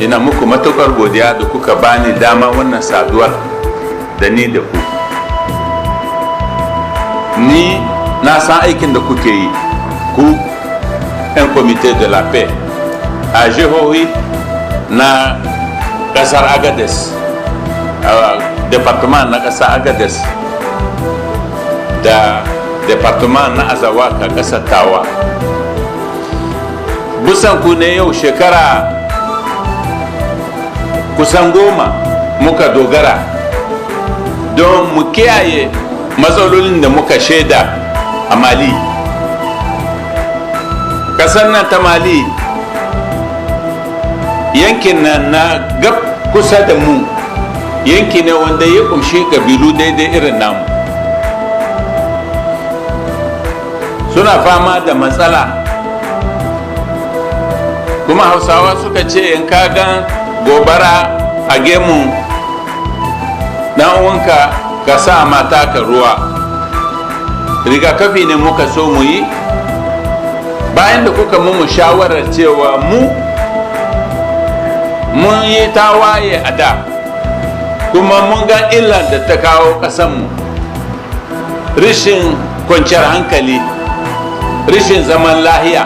ina muku matukar godiya da kuka bani dama wannan saduwar da ni da ku. Ni na san aikin da kuke yi ku 'yan comité de la paix a jihohi na kasar Agadez, departement na kasar Agadez da departement na Azawaka kasar Tawa. Busan ku ne yau shekara kusan 10 muka dogara don mu kiyaye matsalolin da muka shaida a Mali. Kasar nan ta Mali yankin nan na gab kusa da mu, yanki ne wanda ya kumshi kabilu daidai irin namu. Suna fama da matsala, kuma Hausawa suka ce in ka gan gobara a gemun dan uwanka ka sa mata ka ruwa. Rigakafi ne muka so mu yi bayan da kuka mu shawarar cewa mun yi tawaye a da, kuma mun ga illar da ta kawo ƙasanmu, rishin kwanciyar hankali, rishin zaman lahiya.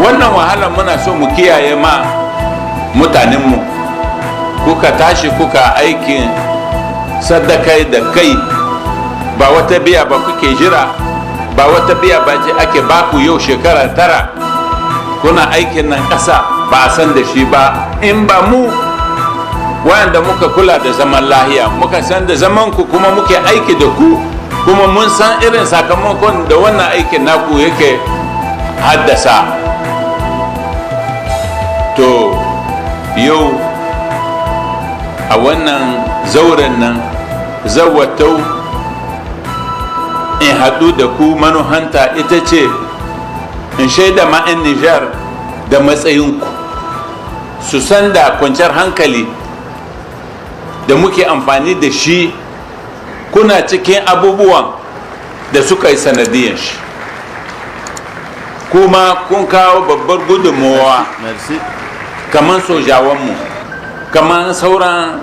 Wannan wahalar muna so mu kiyaye ma mutanenmu. Kuka tashi kuka aikin sadakai da kai, ba wata biya ba kuke jira, ba wata biya ba ce ake baku yau shekara 9 kuna aikin nan ƙasa ba a san da shi ba, in ba mu wanda muka kula da zaman lahiya, muka san da zaman ku kuma muke aiki da ku, kuma mun san irin sakamakon da wannan aikin naku yake haddasa. To yau a wannan zauren nan zawatau in haɗu da ku manuhanta ita ce in shaida ma'an Nijar da matsayinku, su san da kwanciyar hankali da muke amfani da shi kuna cikin abubuwan da suka yi sanadiyan shi, kuma kun kawo babbar gudunmawa kamar sojawanmu, kamar sauran